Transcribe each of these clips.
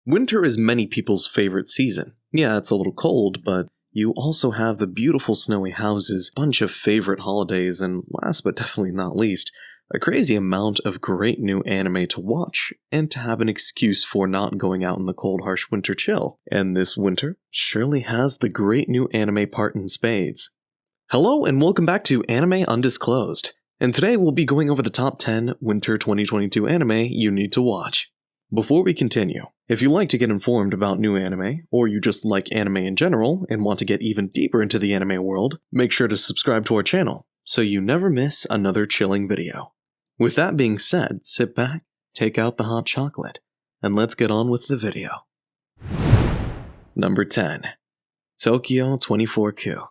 Winter is many people's favorite season. Yeah, it's a little cold, but you also have the beautiful snowy houses, bunch of favorite holidays, and last but definitely not least, a crazy amount of great new anime to watch, and to have an excuse for not going out in the cold, harsh winter chill. And this winter surely has the great new anime part in spades. Hello and welcome back to Anime Undisclosed, and today we'll be going over the top 10 Winter 2022 anime you need to watch. Before we continue, if you like to get informed about new anime, or you just like anime in general and want to get even deeper into the anime world, make sure to subscribe to our channel so you never miss another chilling video. With that being said, sit back, take out the hot chocolate, and let's get on with the video. Number 10. Tokyo 24Q.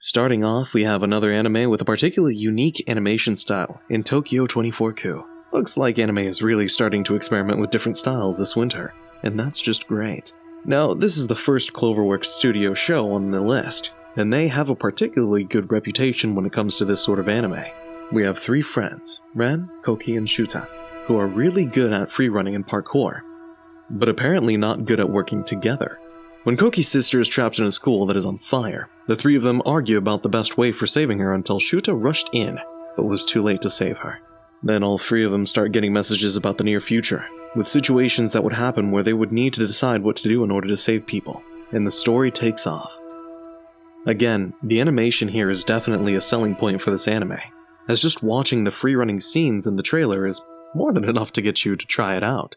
Starting off, we have another anime with a particularly unique animation style in Tokyo 24Q. Looks like anime is really starting to experiment with different styles this winter, and that's just great. Now, this is the first Cloverworks studio show on the list, and they have a particularly good reputation when it comes to this sort of anime. We have three friends, Ren, Koki, and Shuta, who are really good at freerunning and parkour, but apparently not good at working together. When Koki's sister is trapped in a school that is on fire, the three of them argue about the best way for saving her until Shuta rushed in, but was too late to save her. Then all three of them start getting messages about the near future, with situations that would happen where they would need to decide what to do in order to save people, and the story takes off. Again, the animation here is definitely a selling point for this anime, as just watching the freerunning scenes in the trailer is more than enough to get you to try it out.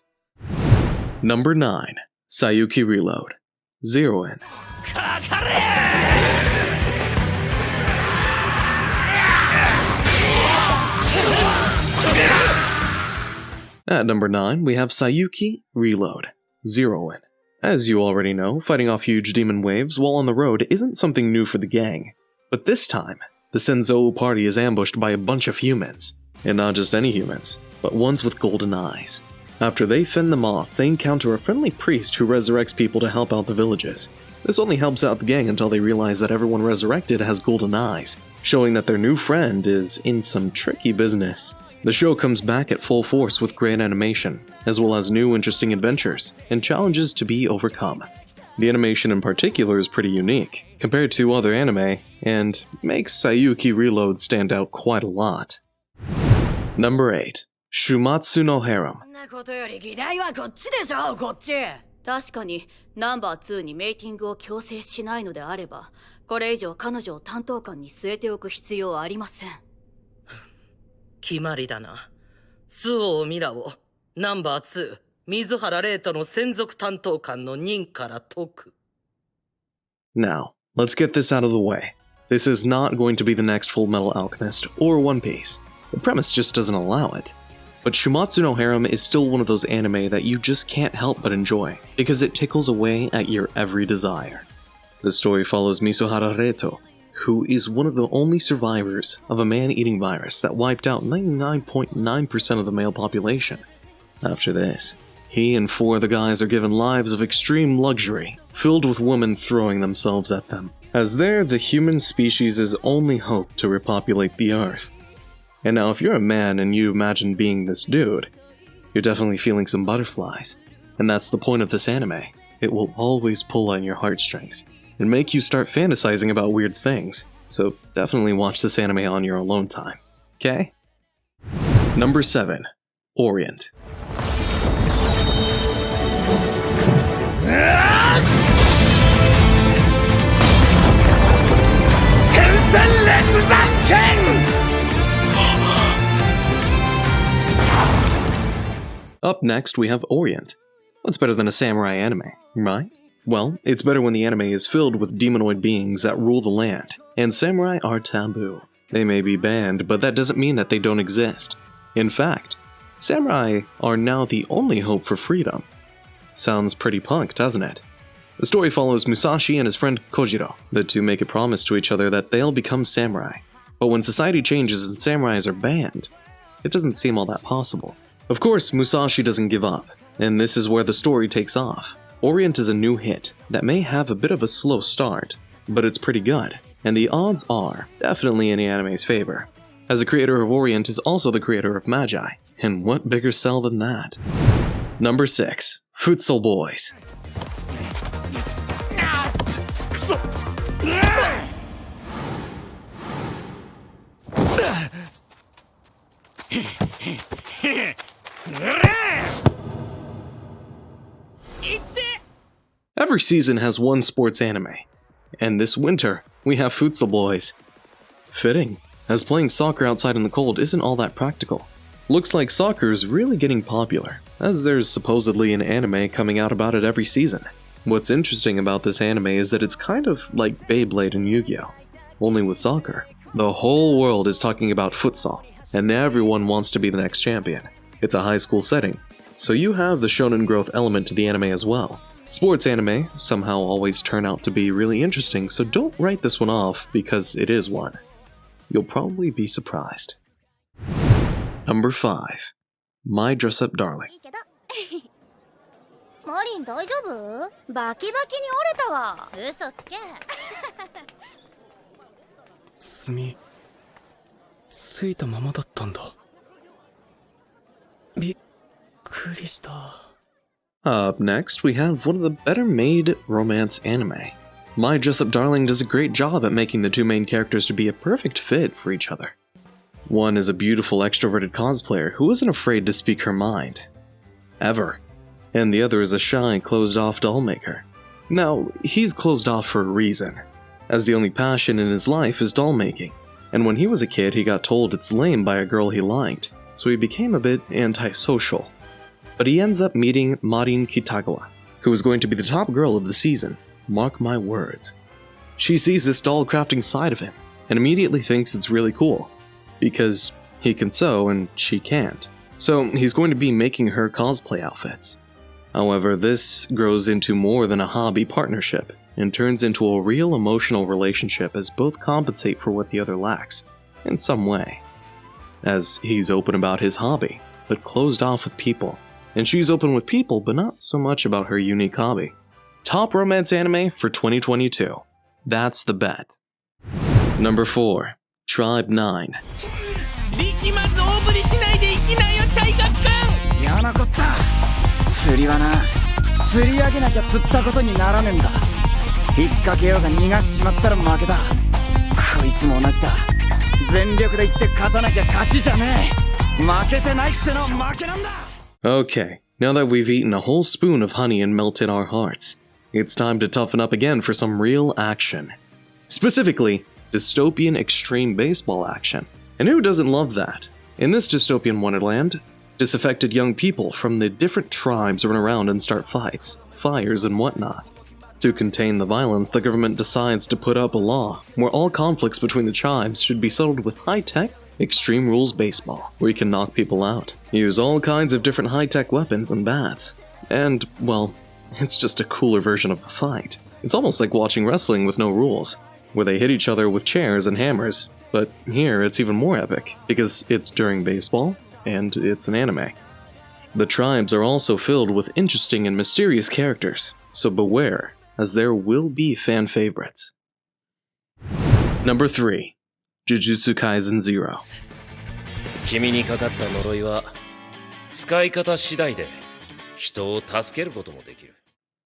Number 9. Saiyuki Reload. Zeroin. At number 9, we have Saiyuki Reload. Zeroin. As you already know, fighting off huge demon waves while on the road isn't something new for the gang. But this time, the Senzou party is ambushed by a bunch of humans. And not just any humans, but ones with golden eyes. After they fend them off, they encounter a friendly priest who resurrects people to help out the villages. This only helps out the gang until they realize that everyone resurrected has golden eyes, showing that their new friend is in some tricky business. The show comes back at full force with great animation, as well as new interesting adventures, and challenges to be overcome. The animation in particular is pretty unique, compared to other anime, and makes Saiyuki Reload stand out quite a lot. Number 8. Shumatsu no Harem. 確かにナンバー2にメイティングを強制しないのであれば、これ以上彼女を担当官に据えておく必要はありません。決まりだな。周防ミラをナンバー2水原玲斗の専属担当官の任から解く。Now, let's get this out of the way. This is not going to be the next Full Metal Alchemist or One Piece. The premise just doesn't allow it. But Shumatsu no Harem is still one of those anime that you just can't help but enjoy, because it tickles away at your every desire. The story follows Misuhara Reto, who is one of the only survivors of a man-eating virus that wiped out 99.9% of the male population. After this, he and 4 other guys are given lives of extreme luxury, filled with women throwing themselves at them, as they're the human species' only hope to repopulate the earth. And now if you're a man and you imagine being this dude, you're definitely feeling some butterflies. And that's the point of this anime. It will always pull on your heartstrings and make you start fantasizing about weird things. So definitely watch this anime on your alone time. Okay? Number 7. Orient. Up next, we have Orient. What's better than a samurai anime, right? Well, it's better when the anime is filled with demonoid beings that rule the land, and samurai are taboo. They may be banned, but that doesn't mean that they don't exist. In fact, samurai are now the only hope for freedom. Sounds pretty punk, doesn't it? The story follows Musashi and his friend Kojiro. The two make a promise to each other that they'll become samurai. But when society changes and samurais are banned, it doesn't seem all that possible. Of course, Musashi doesn't give up, and this is where the story takes off. Orient is a new hit that may have a bit of a slow start, but it's pretty good. and the odds are definitely in the anime's favor, as the creator of Orient is also the creator of Magi, and what bigger sell than that? Number 6. Futsal Boys. Every season has one sports anime, and this winter we have Futsal Boys. Fitting, as playing soccer outside in the cold isn't all that practical. Looks like soccer is really getting popular, as there's supposedly an anime coming out about it every season. What's interesting about this anime is that it's kind of like Beyblade and Yu-Gi-Oh! Only with soccer. The whole world is talking about futsal, and everyone wants to be the next champion. It's a high school setting, so you have the shonen growth element to the anime as well. Sports anime somehow always turn out to be really interesting, so don't write this one off because it is one. You'll probably be surprised. Number 5. My Dress-Up Darling. マリン大丈夫？バキバキに折れたわ。嘘つけ。墨ついたままだったんだ。びっくりした。 Up next, we have one of the better-made romance anime. My Dress-Up Darling does a great job at making the two main characters to be a perfect fit for each other. One is a beautiful extroverted cosplayer who isn't afraid to speak her mind. Ever. And the other is a shy, closed-off doll maker. Now, he's closed off for a reason, as the only passion in his life is doll making, and when he was a kid he got told it's lame by a girl he liked, so he became a bit antisocial. But he ends up meeting Marin Kitagawa, who is going to be the top girl of the season, mark my words. She sees this doll crafting side of him, and immediately thinks it's really cool, because he can sew and she can't. So he's going to be making her cosplay outfits. However, this grows into more than a hobby partnership, and turns into a real emotional relationship as both compensate for what the other lacks, in some way. As he's open about his hobby, but closed off with people, and she's open with people but not so much about her unique hobby. Top romance anime for 2022. That's the bet. Number 4. Tribe 9. 力まず大振りしないで行きなよ大学館。嫌なこった。釣りはな、釣り上げなきゃ釣ったことにならねえんだ。引っ掛けようが逃がしちまったら負けだ。こいつも同じだ。全力で行って勝たなきゃ勝ちじゃねえ。負けてないってのは負けなんだ。 Okay, now that we've eaten a whole spoon of honey and melted our hearts, it's time to toughen up again for some real action. Specifically, dystopian extreme baseball action. And who doesn't love that? In this dystopian wonderland, disaffected young people from the different tribes run around and start fights, fires, and whatnot. To contain the violence, the government decides to put up a law where all conflicts between the tribes should be settled with high-tech, extreme rules baseball, where you can knock people out, use all kinds of different high-tech weapons and bats. And, well, it's just a cooler version of a fight. It's almost like watching wrestling with no rules, where they hit each other with chairs and hammers, but here it's even more epic, because it's during baseball, and it's an anime. The tribes are also filled with interesting and mysterious characters, so beware, as there will be fan favorites. Number 3. Jujutsu Kaisen 0. 君にかかった呪いは使い方次第で人を助けることもできる。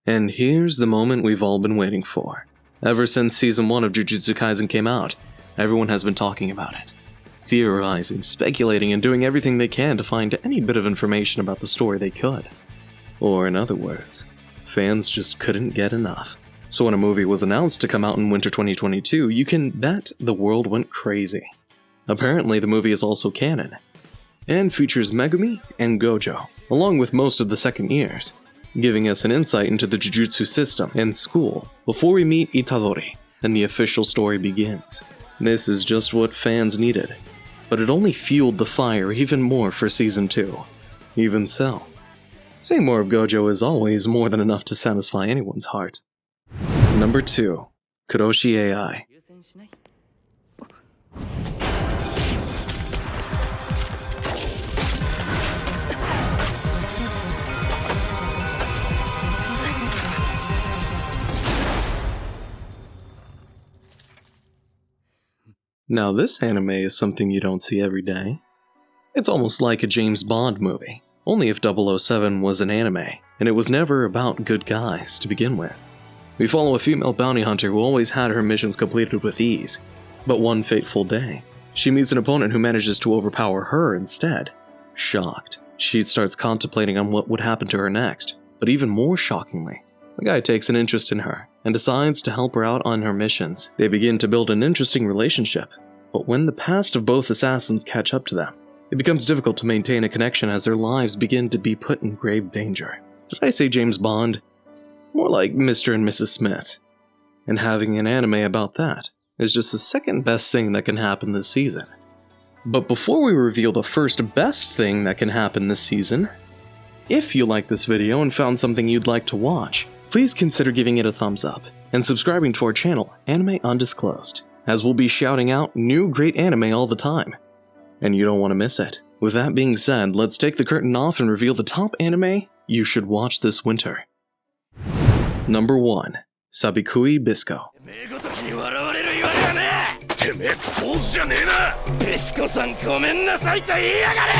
And here's the moment we've all been waiting for. Ever since Season 1 of Jujutsu Kaisen came out, everyone has been talking about it. Theorizing, speculating, and doing everything they can to find any bit of information about the story they could. Or in other words, fans just couldn't get enough. So when a movie was announced to come out in winter 2022, you can bet the world went crazy. Apparently the movie is also canon, and features Megumi and Gojo, along with most of the second years, giving us an insight into the Jujutsu system and school before we meet Itadori, and the official story begins. This is just what fans needed, but it only fueled the fire even more for Season 2. Even so, saying more of Gojo is always more than enough to satisfy anyone's heart. Number 2. Kuroshi AI. Now this anime is something you don't see every day. It's almost like a James Bond movie, only if 007 was an anime, and it was never about good guys to begin with. We follow a female bounty hunter who always had her missions completed with ease, but one fateful day, she meets an opponent who manages to overpower her instead. Shocked, she starts contemplating on what would happen to her next, but even more shockingly, the guy takes an interest in her and decides to help her out on her missions. They begin to build an interesting relationship, but when the past of both assassins catch up to them, it becomes difficult to maintain a connection as their lives begin to be put in grave danger. Did I say James Bond? More like Mr. and Mrs. Smith. And having an anime about that is just the second best thing that can happen this season. But before we reveal the first best thing that can happen this season, if you liked this video and found something you'd like to watch, please consider giving it a thumbs up and subscribing to our channel, Anime Undisclosed, as we'll be shouting out new great anime all the time. And you don't want to miss it. With that being said, let's take the curtain off and reveal the top anime you should watch this winter. Number 1. Sabikui Bisco. てめえ坊主じゃねえな。ビスコさんごめんなさいと言いやがれ。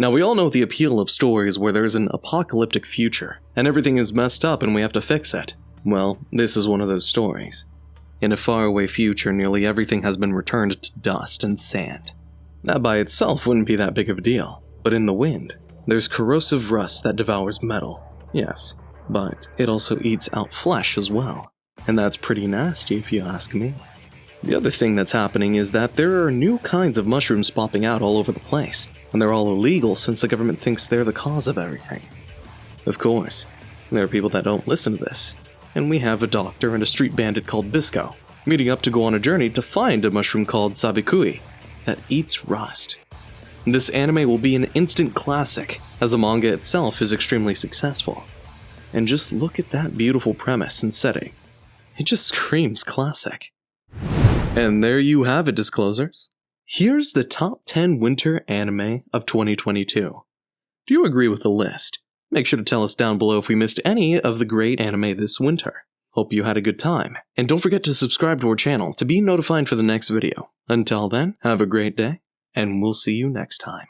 Now we all know the appeal of stories where there's an apocalyptic future, and everything is messed up and we have to fix it. Well, this is one of those stories. In a faraway future, nearly everything has been returned to dust and sand. That by itself wouldn't be that big of a deal, but in the wind, there's corrosive rust that devours metal. Yes, but it also eats out flesh as well, and that's pretty nasty if you ask me. The other thing that's happening is that there are new kinds of mushrooms popping out all over the place, and they're all illegal since the government thinks they're the cause of everything. Of course, there are people that don't listen to this, and we have a doctor and a street bandit called Bisco meeting up to go on a journey to find a mushroom called Sabikui that eats rust. This anime will be an instant classic, as the manga itself is extremely successful. And just look at that beautiful premise and setting. It just screams classic. And there you have it, Disclosers. Here's the top 10 winter anime of 2022. Do you agree with the list? Make sure to tell us down below if we missed any of the great anime this winter. Hope you had a good time, and don't forget to subscribe to our channel to be notified for the next video. Until then, have a great day, and we'll see you next time.